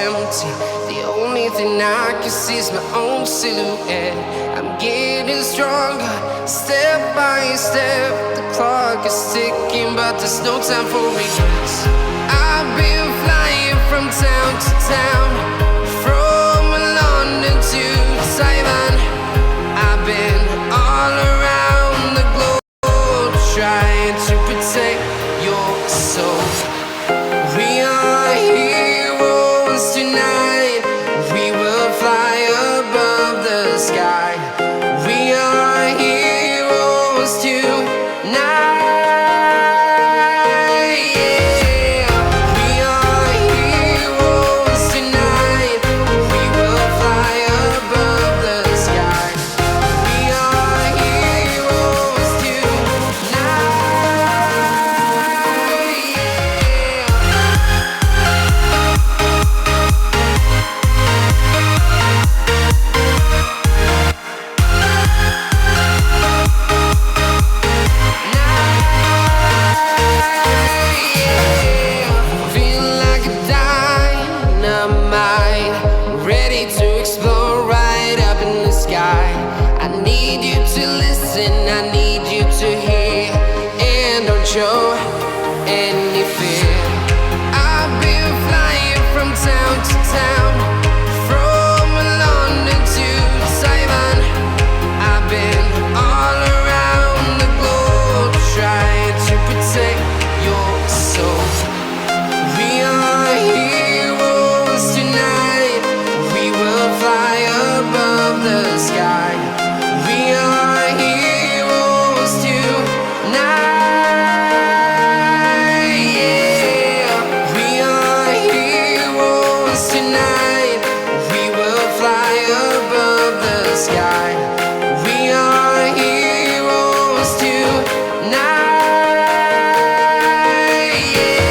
empty. The only thing I can see is my own silhouette. I'm getting stronger, step by step. The clock is ticking, but there's no time for regrets. I've been flying from town to town, from London to Taiwan. I've been all around the globe, trying to protect your soul. We are heroes tonight. We will fly above the sky. We are heroes tonight. Yeah. We are heroes tonight. We will fly above the sky. We are heroes tonight. Feel like a dynamite, ready to explode right up in the sky. I need you to listen, I need you to hear, and don't show any fear. I've been flying from town to town, from London to Taiwan. I've been all around the globe, trying to protect your soul. We are heroes tonight. We will fly above the sky. We are heroes tonight. Yeah. We are heroes tonight. We will fly above the sky. We are heroes tonight. Yeah.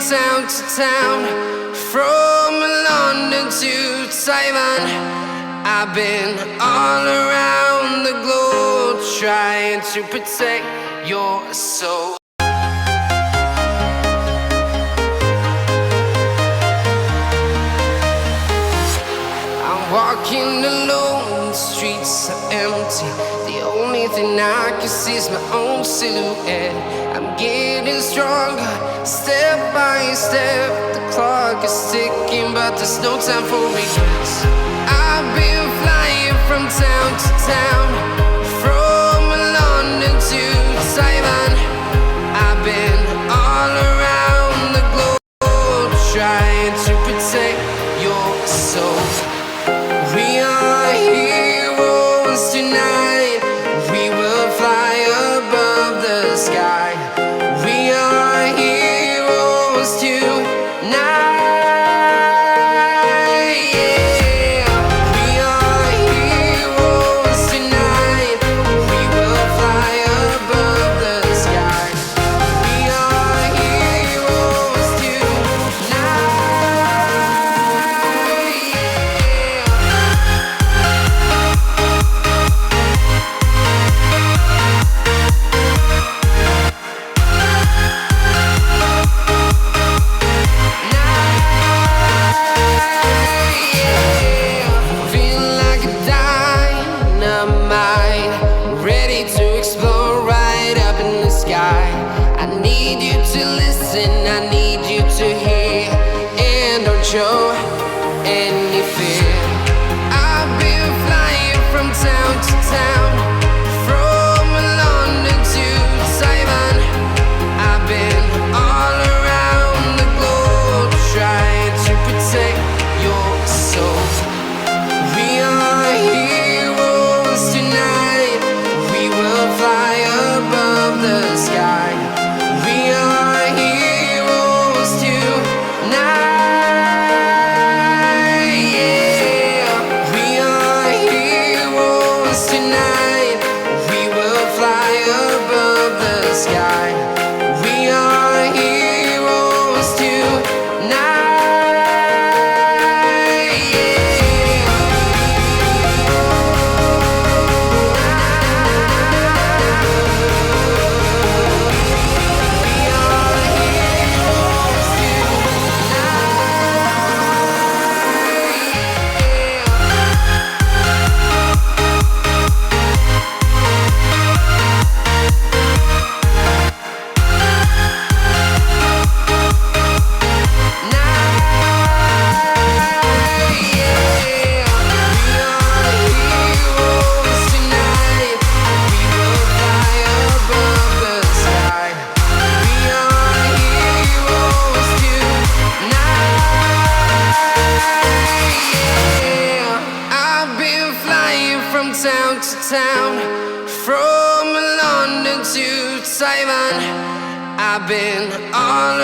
Town to town, from London to Taiwan. I've been all around the globe, trying to protect your soul. I'm walking alone, the streets are empty. The only thing I can see is my own silhouette. I'm getting stronger, step by step. The clock is ticking, but there's no time for regrets. I've been flying from town to town, from London to Taiwan. I've been all around the globe, trying to protect your soul. We are heroes tonight. We will fly above the sky. We are heroes tonight. Yeah. town to town, from London to Taiwan. I've been all